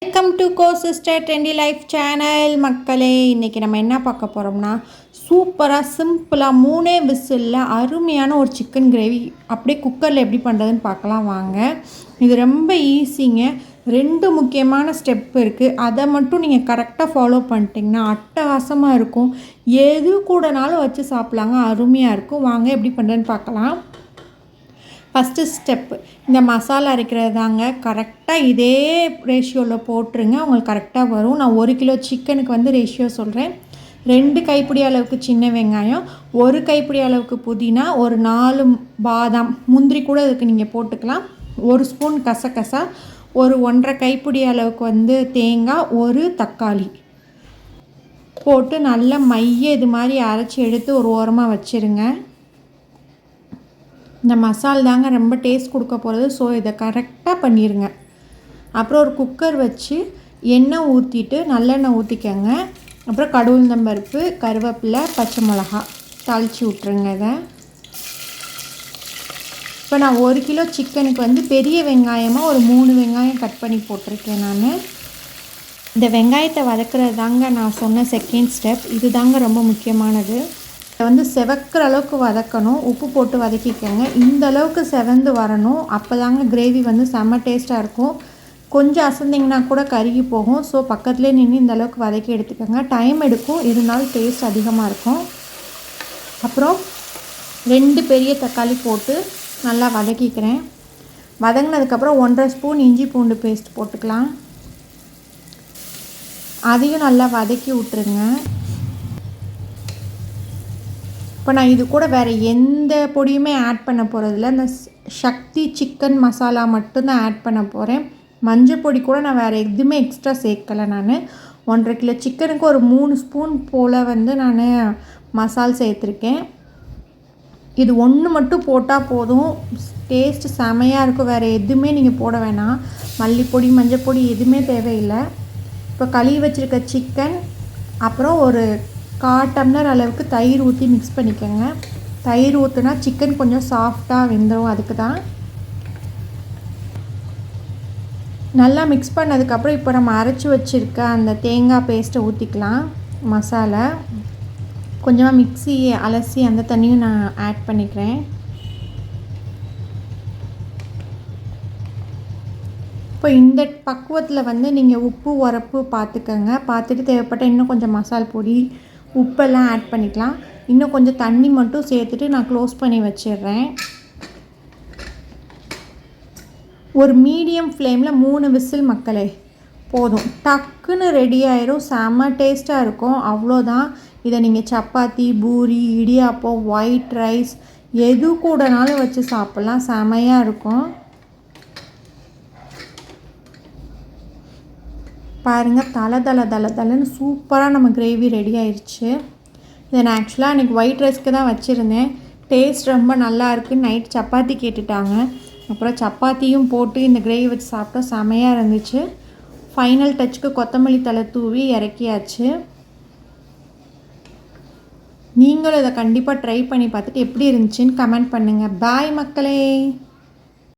Welcome to co sister trendy life channel மக்களே. இன்றைக்கி நம்ம என்ன பார்க்க போகிறோம்னா, சூப்பராக சிம்பிளாக 3 விசிலில் அருமையான ஒரு சிக்கன் கிரேவி அப்படியே குக்கரில் எப்படி பண்ணுறதுன்னு பார்க்கலாம் வாங்க. இது ரொம்ப ஈஸிங்க. 2 முக்கியமான ஸ்டெப் இருக்குது. அதை மட்டும் நீங்கள் கரெக்டாக ஃபாலோ பண்ணிட்டீங்கன்னா அட்டகாசமாக இருக்கும். எது கூடனாலும் வச்சு சாப்பிட்லாங்க, அருமையாக இருக்கும். வாங்க எப்படி பண்ணுறதுன்னு பார்க்கலாம். ஃபஸ்ட்டு ஸ்டெப்பு இந்த மசாலா அரைக்கிறது தாங்க. கரெக்டாக இதே ரேஷியோவில் போட்டுருங்க, உங்களுக்கு கரெக்டாக வரும். நான் 1 கிலோ சிக்கனுக்கு வந்து ரேஷியோ சொல்கிறேன். 2 கைப்பிடி அளவுக்கு சின்ன வெங்காயம், 1 கைப்பிடி அளவுக்கு புதினா, ஒரு 4 பாதாம், முந்திரி கூட இதுக்கு நீங்கள் போட்டுக்கலாம். 1 ஸ்பூன் கசகசா, ஒரு 1.5 கைப்பிடி அளவுக்கு வந்து தேங்காய், ஒரு தக்காளி போட்டு நல்லா இது மாதிரி அரைச்சி எடுத்து ஒரு ஓரமாக வச்சுருங்க. இந்த மசால் தாங்க ரொம்ப டேஸ்ட் கொடுக்க போகிறது. ஸோ இதை கரெக்டாக பண்ணிடுங்க. அப்புறம் ஒரு குக்கர் வச்சு எண்ணெய் ஊற்றிட்டு நல்லெண்ணெய் ஊற்றிக்கங்க. அப்புறம் கடுகுளுந்தம்பருப்பு, கருவேப்பிலை, பச்சை மிளகா தாளித்து விட்ருங்க. இதை இப்போ நான் 1 கிலோ சிக்கனுக்கு வந்து பெரிய வெங்காயமாக ஒரு 3 வெங்காயம் கட் பண்ணி போட்டிருக்கேன். நான் இந்த வெங்காயத்தை வதக்குறது தாங்க நான் சொன்ன செகண்ட் ஸ்டெப். இது தாங்க ரொம்ப முக்கியமானது. இதை வந்து செவக்கிற அளவுக்கு வதக்கணும். உப்பு போட்டு வதக்கிக்கோங்க. இந்த அளவுக்கு செவந்து வரணும். அப்போ தாங்க கிரேவி வந்து செம்ம டேஸ்ட்டாக இருக்கும். கொஞ்சம் அசந்திங்கன்னா கூட கருகி போகும். ஸோ பக்கத்துலேயே நின்று இந்த அளவுக்கு வதக்கி எடுத்துக்கோங்க. டைம் எடுக்கும், இருந்தாலும் டேஸ்ட் அதிகமாக இருக்கும். அப்புறம் 2 பெரிய தக்காளி போட்டு நல்லா வதக்கிக்கிறேன். வதங்கினதுக்கப்புறம் 1.5 ஸ்பூன் இஞ்சி பூண்டு பேஸ்ட் போட்டுக்கலாம். அதையும் நல்லா வதக்கி விட்டுருங்க. இப்போ நான் இது கூட வேறு எந்த பொடியுமே ஆட் பண்ண போகிறதில்ல. இந்த சக்தி சிக்கன் மசாலா மட்டும்தான் ஆட் பண்ண போகிறேன். மஞ்சள் பொடி கூட நான் வேறு எதுவுமே எக்ஸ்ட்ரா சேர்க்கலை. நான் 1.5 கிலோ சிக்கனுக்கு ஒரு 3 ஸ்பூன் போல் வந்து நான் மசால் சேர்த்துருக்கேன். இது ஒன்று மட்டும் போட்டால் போதும், டேஸ்ட்டு செமையாக இருக்கும். வேறு எதுவுமே நீங்கள் போட வேணாம். மல்லிப்பொடி, மஞ்சள் பொடி எதுவுமே தேவையில்லை. இப்போ கழுவி வச்சுருக்க சிக்கன், அப்புறம் ஒரு 1/4 டம்ளர் அளவுக்கு தயிர் ஊற்றி மிக்ஸ் பண்ணிக்கோங்க. தயிர் ஊற்றுனா சிக்கன் கொஞ்சம் சாஃப்டாக வெந்துடும், அதுக்கு தான். நல்லா மிக்ஸ் பண்ணதுக்கப்புறம் இப்போ நம்ம அரைச்சி வச்சுருக்க அந்த தேங்காய் பேஸ்ட்டை ஊற்றிக்கலாம். மசாலா கொஞ்சமாக மிக்ஸி அலசி அந்த தண்ணியும் நான் ஆட் பண்ணிக்கிறேன். இப்போ இந்த பக்குவத்தில் வந்து நீங்கள் உப்பு உரப்பு பார்த்துக்கோங்க. பார்த்துட்டு தேவைப்பட்ட இன்னும் கொஞ்சம் மசால் பொடி, உப்பெல்லாம் ஆட் பண்ணிக்கலாம். இன்னும் கொஞ்சம் தண்ணி மட்டும் சேர்த்துட்டு நான் க்ளோஸ் பண்ணி வச்சிடுறேன். ஒரு மீடியம் ஃப்ளேமில் 3 விசில் மக்களே போதும். டக்குன்னு ரெடி ஆயிரும். செம்ம டேஸ்ட்டாக இருக்கும். அவ்வளோதான். இதை நீங்கள் சப்பாத்தி, பூரி, இடியாப்பம், ஒயிட் ரைஸ் எது கூடனாலும் வச்சு சாப்பிட்லாம். செமையாக இருக்கும். பாருங்கள், தலை சூப்பராக நம்ம கிரேவி ரெடி ஆயிடுச்சு. இதை நான் ஆக்சுவலாக அன்றைக்கி ஒயிட் ரைஸ்க்கு தான் வச்சுருந்தேன். டேஸ்ட் ரொம்ப நல்லா இருக்குது. நைட் சப்பாத்தி கேட்டுட்டாங்க. அப்புறம் சப்பாத்தியும் போட்டு இந்த கிரேவி வச்சு சாப்பிட்டா செமையாக இருந்துச்சு. ஃபைனல் டச்சுக்கு கொத்தமல்லி தழை தூவி இறக்கியாச்சு. நீங்களும் இதை கண்டிப்பாக ட்ரை பண்ணி பார்த்துட்டு எப்படி இருந்துச்சுன்னு கமெண்ட் பண்ணுங்கள். பாய் மக்களே.